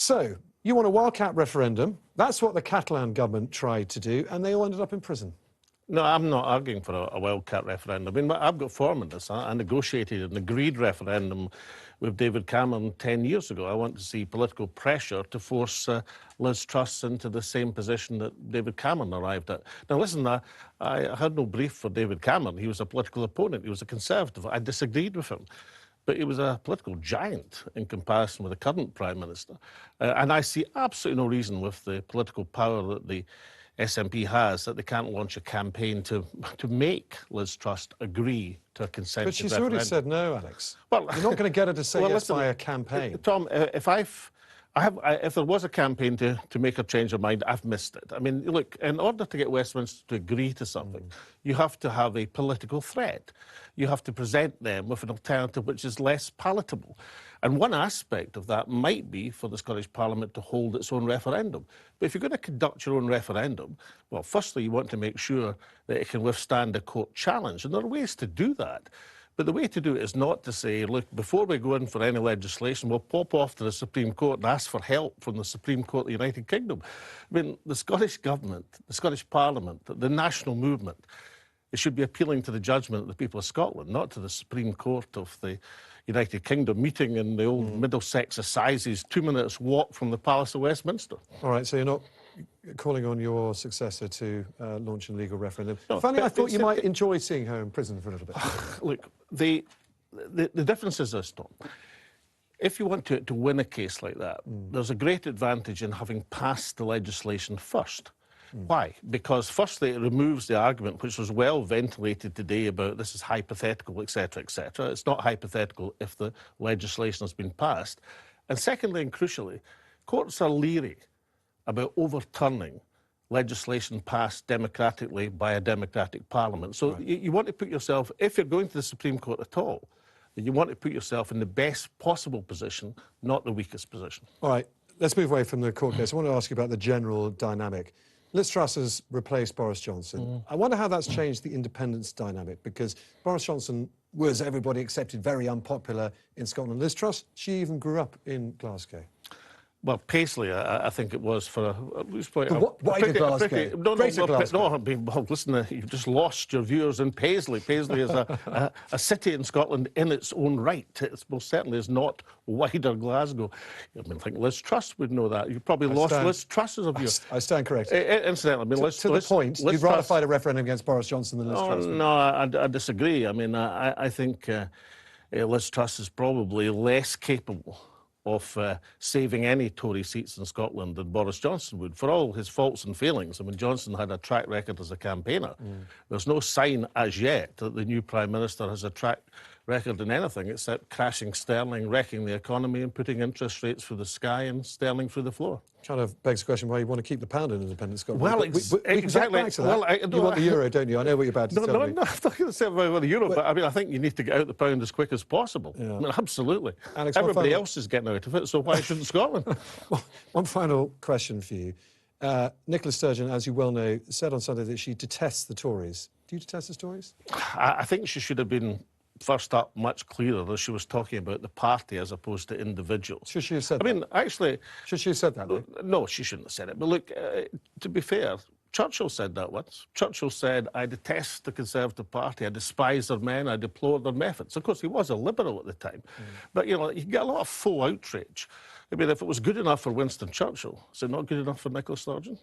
So, you want a wildcat referendum. That's what the Catalan government tried to do, and they all ended up in prison. No, I'm not arguing for a wildcat referendum. I mean, I've got form in this. I negotiated an agreed referendum with David Cameron 10 years ago. I want to see political pressure to force Liz Truss into the same position that David Cameron arrived at. Now, listen, I had no brief for David Cameron. He was a political opponent. He was a Conservative. I disagreed with him. But he was a political giant in comparison with the current Prime Minister. And I see absolutely no reason with the political power that the SNP has that they can't launch a campaign to make Liz Truss agree to a consensus But she's referendum. already said no, Alex. Well, you're not going to get her to say well, yes listen, by a campaign. Tom, if there was a campaign to make her change her mind, I've missed it. I mean, look, in order to get Westminster to agree to something, you have to have a political threat. You have to present them with an alternative which is less palatable. And one aspect of that might be for the Scottish Parliament to hold its own referendum. But if you're going to conduct your own referendum, well, firstly, you want to make sure that it can withstand a court challenge. And there are ways to do that. But the way to do it is not to say, look, before we go in for any legislation, we'll pop off to the Supreme Court and ask for help from the Supreme Court of the United Kingdom. I mean, the Scottish Government, the Scottish Parliament, the national movement, it should be appealing to the judgment of the people of Scotland, not to the Supreme Court of the United Kingdom, meeting in the old Middlesex Assizes, 2 minutes walk from the Palace of Westminster. All right, so you're not calling on your successor to launch a legal referendum. No, Funny, I thought you might enjoy seeing her in prison for a little bit. Look, the difference is this, Tom. If you want to win a case like that, there's a great advantage in having passed the legislation first. Why? Because firstly, it removes the argument, which was well ventilated today, about this is hypothetical, etc., etc. It's not hypothetical if the legislation has been passed. And secondly, and crucially, courts are leery about overturning legislation passed democratically by a democratic parliament. So you want to put yourself, if you're going to the Supreme Court at all, then you want to put yourself in the best possible position, not the weakest position. All right, let's move away from the court case. I want to ask you about the general dynamic. Liz Truss has replaced Boris Johnson. I wonder how that's changed the independence dynamic, because Boris Johnson was, everybody accepted, very unpopular in Scotland. Liz Truss, she even grew up in Glasgow. Well, Paisley, I think it was for Why did Glasgow? No, listen, you've just lost your viewers in Paisley. Paisley is a city in Scotland in its own right. It most certainly is not wider Glasgow. I mean, I think Liz Truss would know that. You've probably lost Liz Truss as a viewer. I stand corrected. Incidentally, I mean, to the point, you'd rather fight a referendum against Boris Johnson than Liz Truss? No, I disagree. I mean, I think Liz Truss is probably less capable of saving any Tory seats in Scotland than Boris Johnson would, for all his faults and failings. I mean, Johnson had a track record as a campaigner. There's no sign as yet that the new Prime Minister has a track record in anything except crashing sterling, wrecking the economy and putting interest rates through the sky and sterling through the floor. Kind of begs the question why you want to keep the pound in independent Scotland. Well, we can get back to that. Well, you want the euro, don't you? I know what you're about to tell me. No, I'm not going to say about the euro, but I mean, I think you need to get out the pound as quick as possible. Yeah. I mean, absolutely. Alex, everybody else is getting out of it, so why shouldn't Scotland? One final question for you. Nicola Sturgeon, as you well know, said on Sunday that she detests the Tories. Do you detest the Tories? I think she should have been first up much clearer that she was talking about the party as opposed to individuals. Should she have said that? I mean, actually... Should she have said that, though? No, she shouldn't have said it. But look, to be fair, Churchill said that once. Churchill said, I detest the Conservative Party, I despise their men, I deplore their methods. Of course, he was a Liberal at the time. But, you know, you get a lot of faux outrage. I mean, if it was good enough for Winston Churchill, is it not good enough for Nicola Sturgeon?